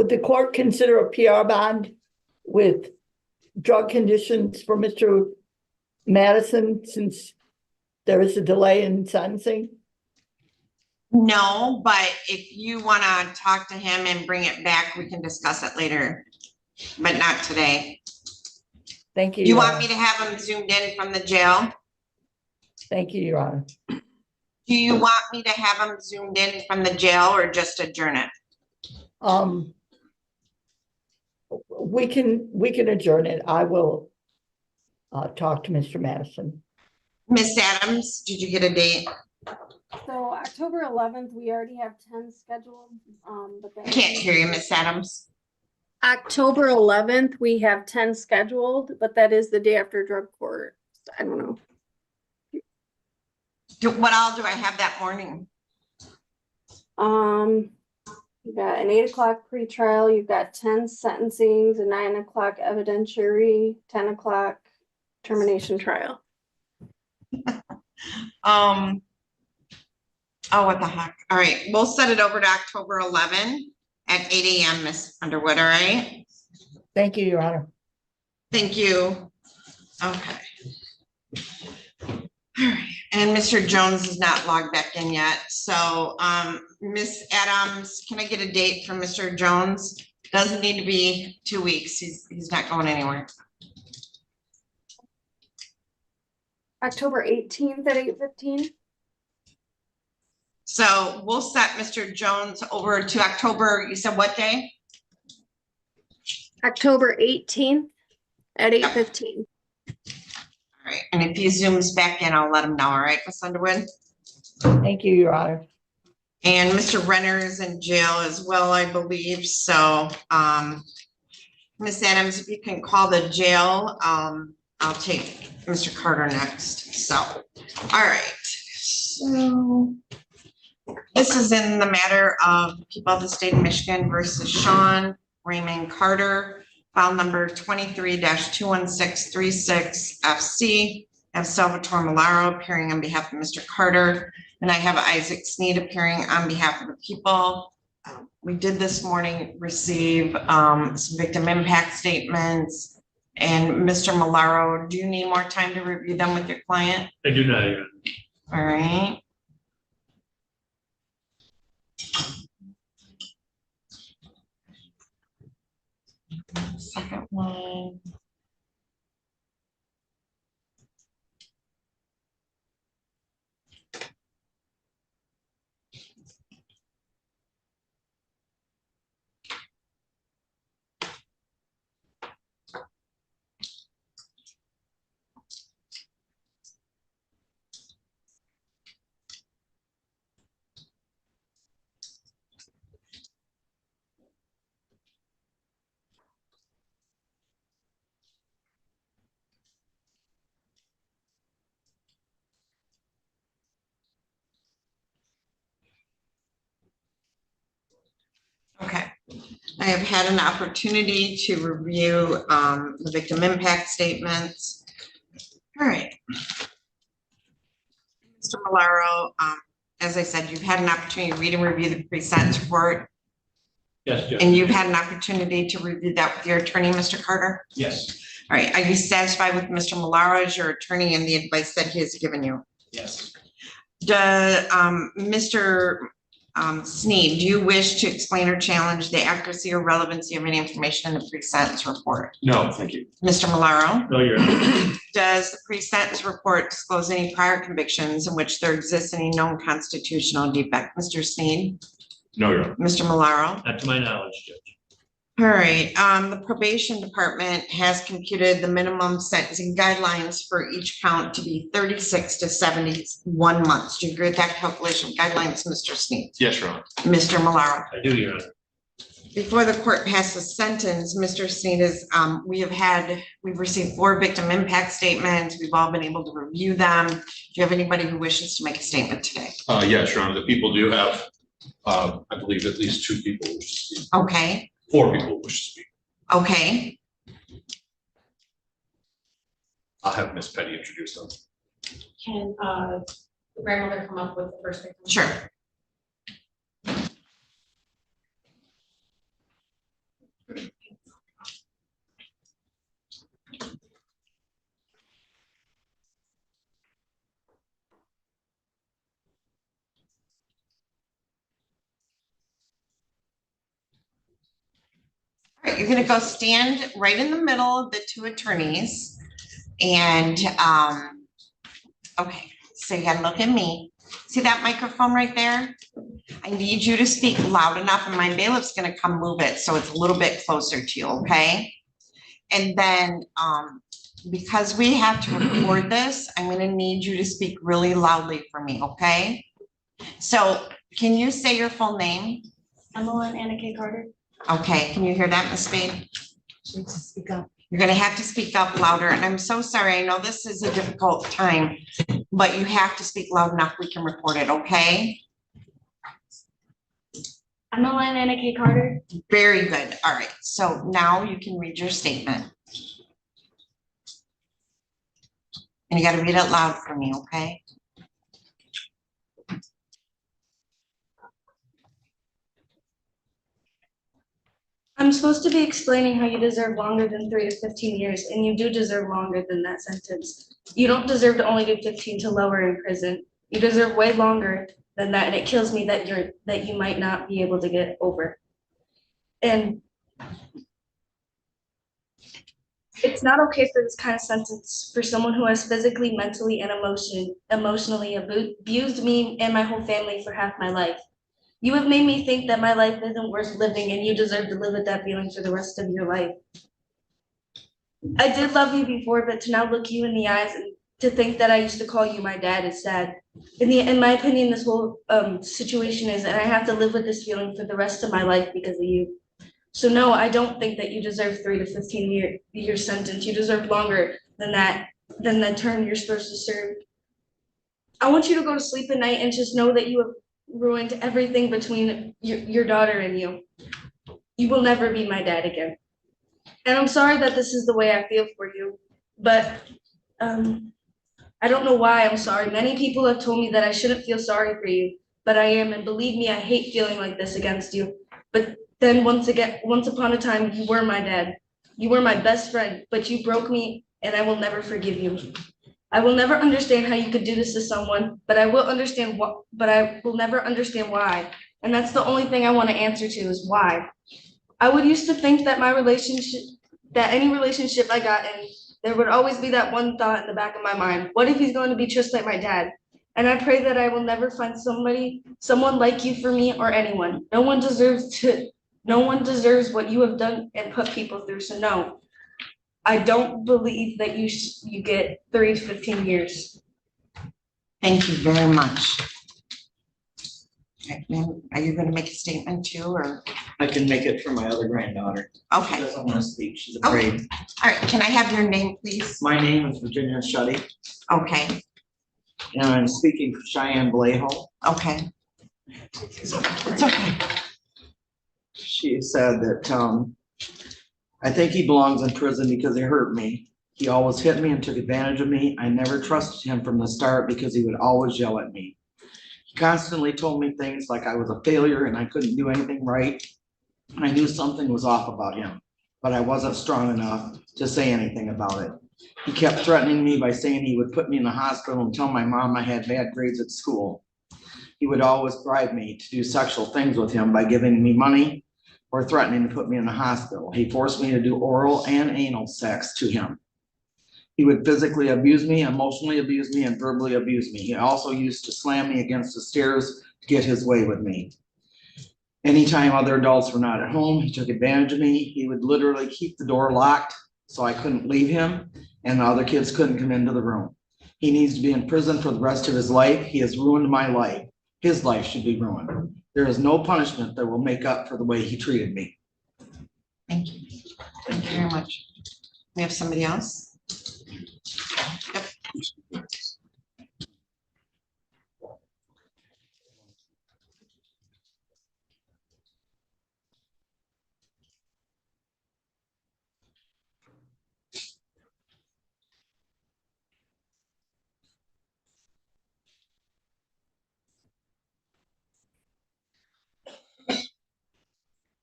would the court consider a PR bond with drug conditions for Mr. Madison since there is a delay in sentencing? No, but if you want to talk to him and bring it back, we can discuss it later, but not today. Thank you. You want me to have him zoomed in from the jail? Thank you, Your Honor. Do you want me to have him zoomed in from the jail or just adjourn it? We can adjourn it. I will talk to Mr. Madison. Miss Adams, did you get a date? So October 11th, we already have 10 scheduled. But I can't hear you, Miss Adams. October 11th, we have 10 scheduled, but that is the day after drug court. I don't know. What all do I have that morning? You got an 8 o'clock pretrial, you've got 10 sentencings, a 9 o'clock evidentiary, 10 o'clock termination trial. Oh, what the heck? All right, we'll set it over to October 11 at 8 a.m. Miss Underwood, all right? Thank you, Your Honor. Thank you. Okay. All right, and Mr. Jones is not logged back in yet. So, Miss Adams, can I get a date from Mr. Jones? Doesn't need to be 2 weeks. He's not going anywhere. October 18th at 8:15. So we'll set Mr. Jones over to October, you said what day? October 18th at 8:15. All right, and if he zooms back in, I'll let him know, all right, Miss Underwood? Thank you, Your Honor. And Mr. Renner is in jail as well, I believe, so, Miss Adams, if you can call the jail, I'll take Mr. Carter next, so, all right. So, this is in the matter of people of the state of Michigan versus Sean Raymond Carter, file number 23-21636 FC. I have Salvatore Milaro appearing on behalf of Mr. Carter, and I have Isaac Sneed appearing on behalf of the people. We did this morning receive some victim impact statements. And Mr. Milaro, do you need more time to review them with your client? I do not, Your Honor. All right. Second one. Okay, I have had an opportunity to review the victim impact statements. All right. Mr. Milaro, as I said, you've had an opportunity to read and review the pre-sentence report, Yes, Judge. and you've had an opportunity to review that with your attorney, Mr. Carter? Yes, All right, are you satisfied with Mr. Milaro as your attorney and the advice that he has given you? yes. Mr. Sneed, do you wish to explain or challenge the accuracy or relevancy of any information in the pre-sentence report? No, thank you. Mr. Milaro? No, Your Honor. Does the pre-sentence report disclose any prior convictions in which there exists any known constitutional defect? Mr. Sneed? No, Your Honor. Mr. Milaro? Not to my knowledge, Judge. All right, the probation department has computed the minimum sentencing guidelines for each count to be 36 to 71 months. Do you agree with that calculation guidelines, Mr. Sneed? Yes, Your Honor. Mr. Milaro? I do, Your Honor. Before the court passes sentence, Mr. Sneed is, we've received 4 victim impact statements. We've all been able to review them. Do you have anybody who wishes to make a statement today? Yes, Your Honor, the people do have, I believe at least 2 people wish to speak. Okay, 4 people wish to speak. okay. I'll have Ms. Petty introduce them. Can the grandmother come up with the first victim? Sure. you're gonna go stand right in the middle of the two attorneys. And, okay, so you gotta look at me. See that microphone right there? I need you to speak loud enough and my bailiff's gonna come move it, so it's a little bit closer to you, okay? And then, because we have to record this, I'm gonna need you to speak really loudly for me, okay? So can you say your full name? Emmeline Anna K. Carter. Okay, can you hear that, Ms. Spade? Speak up. You're gonna have to speak up louder, and I'm so sorry, I know this is a difficult time, but you have to speak loud enough, we can record it, okay? Emmeline Anna K. Carter. Very good, all right, so now you can read your statement. And you gotta read it loud for me, okay? I'm supposed to be explaining how you deserve longer than 3 to 15 years, and you do deserve longer than that sentence. You don't deserve to only get 15 to lower in prison. You deserve way longer than that, and it kills me that you might not be able to get over. And it's not okay for this kind of sentence for someone who has physically, mentally, and emotionally abused me and my whole family for half my life. You have made me think that my life isn't worth living and you deserve to live with that feeling for the rest of your life. I did love you before, but to now look you in the eyes and to think that I used to call you my dad is sad. In my opinion, this whole situation is, and I have to live with this feeling for the rest of my life because of you. So no, I don't think that you deserve 3 to 15 year sentence. You deserve longer than that, than the term you're supposed to serve. I want you to go to sleep at night and just know that you have ruined everything between your daughter and you. You will never be my dad again. And I'm sorry that this is the way I feel for you, but I don't know why I'm sorry. Many people have told me that I shouldn't feel sorry for you, but I am, and believe me, I hate feeling like this against you. But then once upon a time, you were my dad. You were my best friend, but you broke me, and I will never forgive you. I will never understand how you could do this to someone, but I will understand what, but I will never understand why. And that's the only thing I want to answer to is why. I would used to think that any relationship I got in, there would always be that one thought in the back of my mind. What if he's going to be just like my dad? And I pray that I will never find someone like you for me or anyone. No one deserves what you have done and put people through. So no, I don't believe that you get 3 to 15 years. Thank you very much. Okay, ma'am, are you gonna make a statement too, or? I can make it for my other granddaughter. She Okay, doesn't want to speak. She's Okay. afraid. all right, can I have your name, please? My name is Virginia Shuddy, Okay, and I'm speaking for Cheyenne Blaho. okay. It's okay. She said that I think he belongs in prison because he hurt me. He always hit me and took advantage of me. I never trusted him from the start because he would always yell at me. He constantly told me things like I was a failure and I couldn't do anything right. I knew something was off about him, but I wasn't strong enough to say anything about it. He kept threatening me by saying he would put me in the hospital and tell my mom I had bad grades at school. He would always bribe me to do sexual things with him by giving me money or threatening to put me in the hospital. He forced me to do oral and anal sex to him. He would physically abuse me, emotionally abuse me, and verbally abuse me. He also used to slam me against the stairs to get his way with me. Anytime other adults were not at home, he took advantage of me. He would literally keep the door locked so I couldn't leave him and the other kids couldn't come into the room. He needs to be in prison for the rest of his life. He has ruined my life. His life should be ruined. There is no punishment that will make up for the way he treated me. Thank you. Thank you very much. We have somebody else? Yep.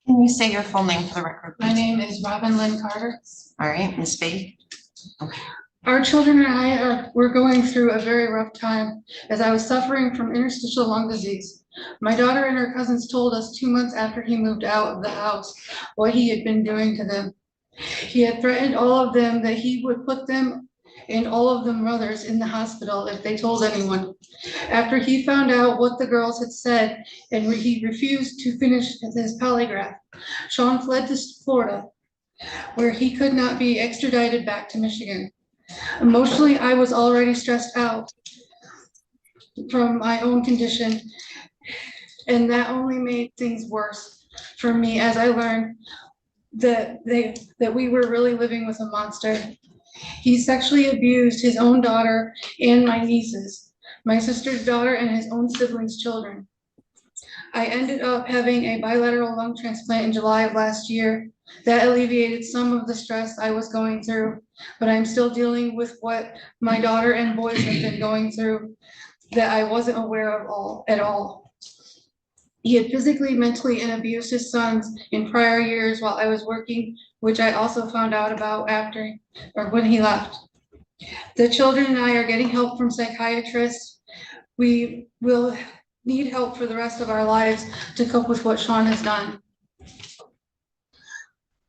Can you say your full name for the record? My name is Robin Lynn Carter. All right, Ms. Spade? Our children and I were going through a very rough time as I was suffering from interstitial lung disease. My daughter and her cousins told us 2 months after he moved out of the house what he had been doing to them. He had threatened all of them that he would put them and all of them brothers in the hospital if they told anyone. After he found out what the girls had said and he refused to finish his polygraph, Sean fled to Florida, where he could not be extradited back to Michigan. Emotionally, I was already stressed out from my own condition, and that only made things worse for me as I learned that we were really living with a monster. He sexually abused his own daughter and my nieces, my sister's daughter and his own siblings' children. I ended up having a bilateral lung transplant in July of last year. That alleviated some of the stress I was going through, but I'm still dealing with what my daughter and boys have been going through that I wasn't aware of at all. He had physically, mentally, and abused his sons in prior years while I was working, which I also found out about after or when he left. The children and I are getting help from psychiatrists. We will need help for the rest of our lives to cope with what Sean has done.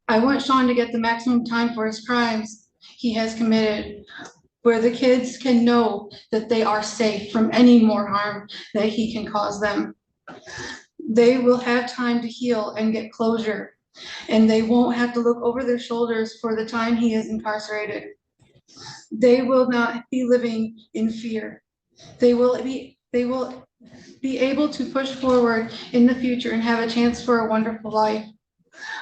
I want Sean to get the maximum time for his crimes he has committed, where the kids can know that they are safe from any more harm that he can cause them. They will have time to heal and get closure, and they won't have to look over their shoulders for the time he is incarcerated. They will not be living in fear. They will be able to push forward in the future and have a chance for a wonderful life.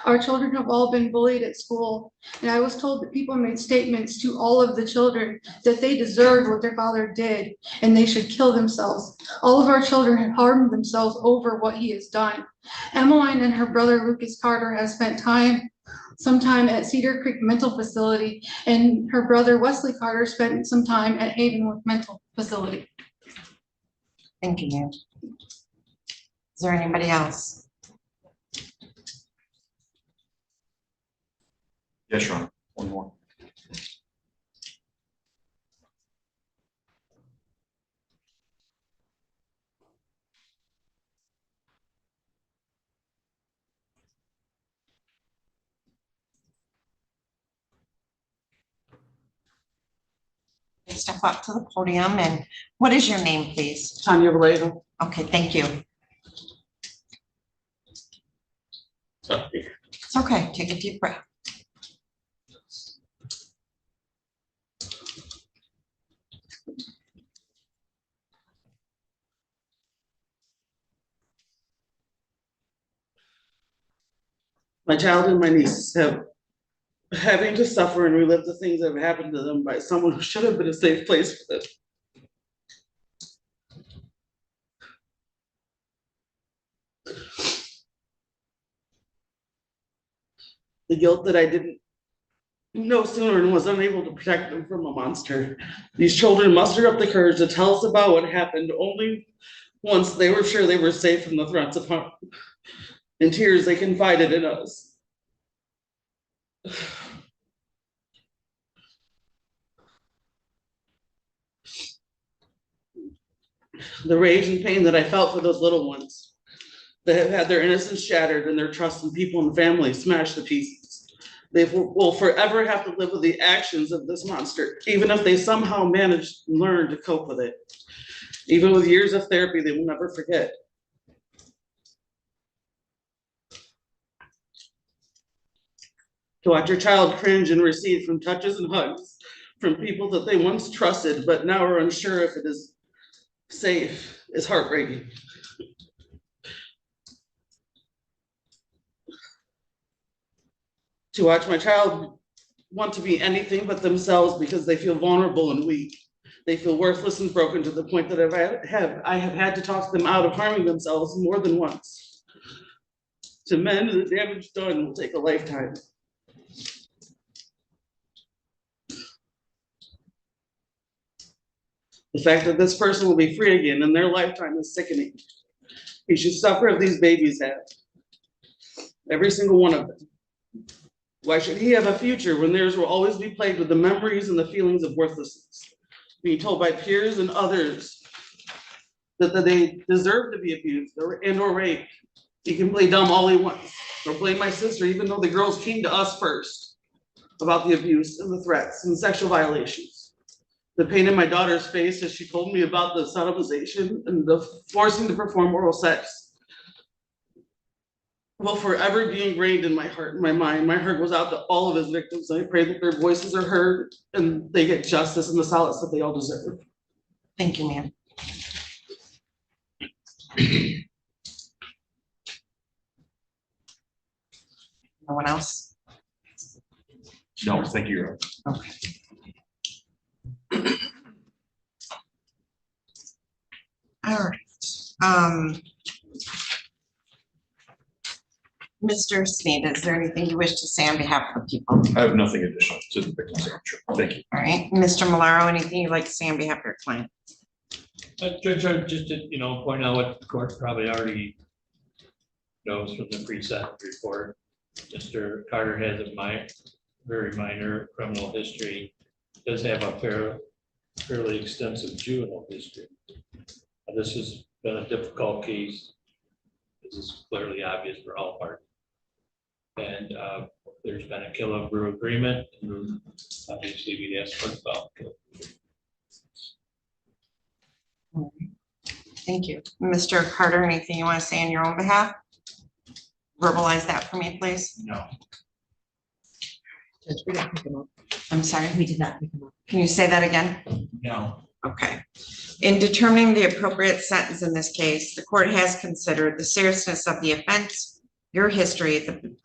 Our children have all been bullied at school, and I was told that people made statements to all of the children that they deserved what their father did and they should kill themselves. All of our children have harmed themselves over what he has done. Emmeline and her brother Lucas Carter have spent some time at Cedar Creek Mental Facility, and her brother Wesley Carter spent some time at Havenwood Mental Facility. Thank you. Is there anybody else? Yes, Ron, one more. Step up to the podium, and what is your name, please? Tanya Vallejo. Okay, thank you. It's okay, take a deep breath. My child and my nieces have having to suffer and relive the things that have happened to them by someone who should have been a safe place for them. The guilt that I didn't know sooner and was unable to protect them from a monster. These children mustered up the courage to tell us about what happened only once they were sure they were safe from the threats of harm. In tears, they confided in us. The rage and pain that I felt for those little ones that have had their innocence shattered and their trust in people and family smashed to pieces. They will forever have to live with the actions of this monster, even if they somehow manage to learn to cope with it. Even with years of therapy, they will never forget. To watch your child cringe and recede from touches and hugs from people that they once trusted, but now are unsure if it is safe, is heartbreaking. To watch my child want to be anything but themselves because they feel vulnerable and weak. They feel worthless and broken to the point that I have had to talk them out of harming themselves more than once. To mend the damage done will take a lifetime. The fact that this person will be free again in their lifetime is sickening. He should suffer as these babies have. Every single one of them. Why should he have a future when theirs will always be plagued with the memories and the feelings of worthlessness? Being told by peers and others that they deserve to be abused or raped. He can play dumb all he wants, or blame my sister, even though the girls came to us first about the abuse and the threats and the sexual violations. The pain in my daughter's face as she told me about the sodomization and the forcing to perform oral sex will forever be ingrained in my heart and my mind. My heart goes out to all of his victims. I pray that their voices are heard and they get justice and the solace that they all deserve. Thank you, ma'am. No one else? No, thank you, Your Honor. Okay. All right. Mr. Sneed, is there anything you wish to say on behalf of the people? I have nothing additional to the victim's answer. Thank you. All right, Mr. Malaro, anything you'd like to say on behalf of your client? Judge, just to, point out what the court probably already knows from the pre-sentence report. Mr. Carter has a very minor criminal history, does have a fairly extensive juvenile history. This has been a difficult case. This is clearly obvious for all parties. And there's been a kill of brew agreement, and obviously we'd ask for the foul kill. Thank you. Mr. Carter, anything you want to say on your own behalf? Verbalize that for me, please. No. Judge, we didn't pick him up. I'm sorry, We did not pick him up. can you say that again? No. Okay. In determining the appropriate sentence in this case, the court has considered the seriousness of the offense, your history, the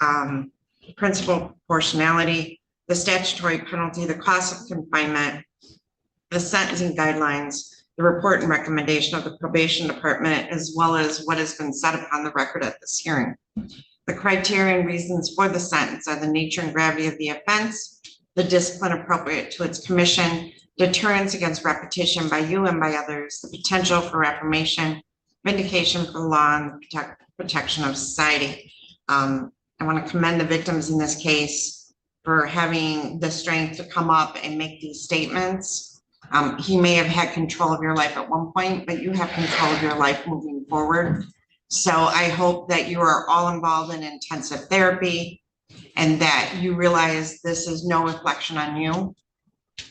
principal proportionality, the statutory penalty, the cost of confinement, the sentencing guidelines, the report and recommendation of the probation department, as well as what has been said upon the record at this hearing. The criteria and reasons for the sentence are the nature and gravity of the offense, the discipline appropriate to its commission, deterrence against repetition by you and by others, the potential for reformation, vindication for the law, and protection of society. I want to commend the victims in this case for having the strength to come up and make these statements. He may have had control of your life at one point, but you have control of your life moving forward. So I hope that you are all involved in intensive therapy and that you realize this is no reflection on you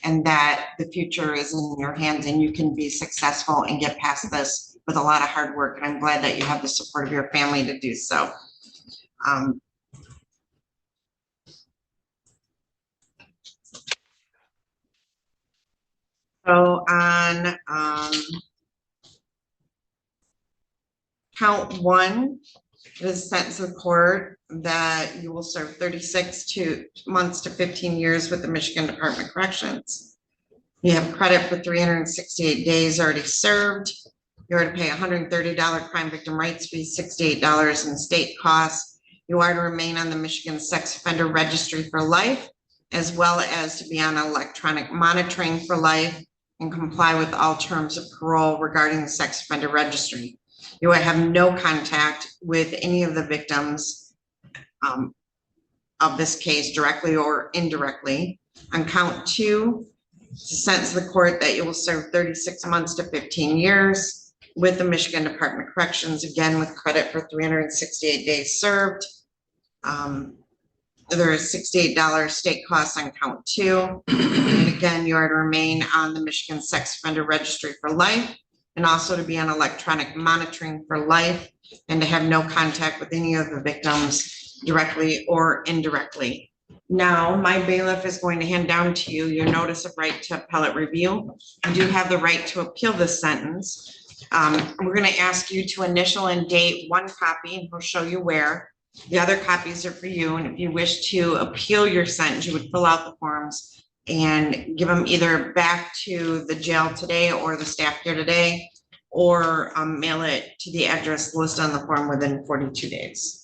and that the future is in your hands and you can be successful and get past this with a lot of hard work. And I'm glad that you have the support of your family to do so. So on count one, it is sentence of court that you will serve 36 months to 15 years with the Michigan Department of Corrections. You have credit for 368 days already served. You are to pay $130 crime victim rights fee, $68 in state costs. You are to remain on the Michigan Sex Offender Registry for life, as well as to be on electronic monitoring for life and comply with all terms of parole regarding the sex offender registry. You will have no contact with any of the victims of this case directly or indirectly. On count two, sentence the court that you will serve 36 months to 15 years with the Michigan Department of Corrections, again with credit for 368 days served. There is $68 state costs on count two. And again, you are to remain on the Michigan Sex Offender Registry for life and also to be on electronic monitoring for life and to have no contact with any of the victims directly or indirectly. Now, my bailiff is going to hand down to you your notice of right to appellate review. You do have the right to appeal this sentence. We're going to ask you to initial and date one copy, and we'll show you where. The other copies are for you, and if you wish to appeal your sentence, you would fill out the forms and give them either back to the jail today or the staff here today, or mail it to the address listed on the form within 42 days.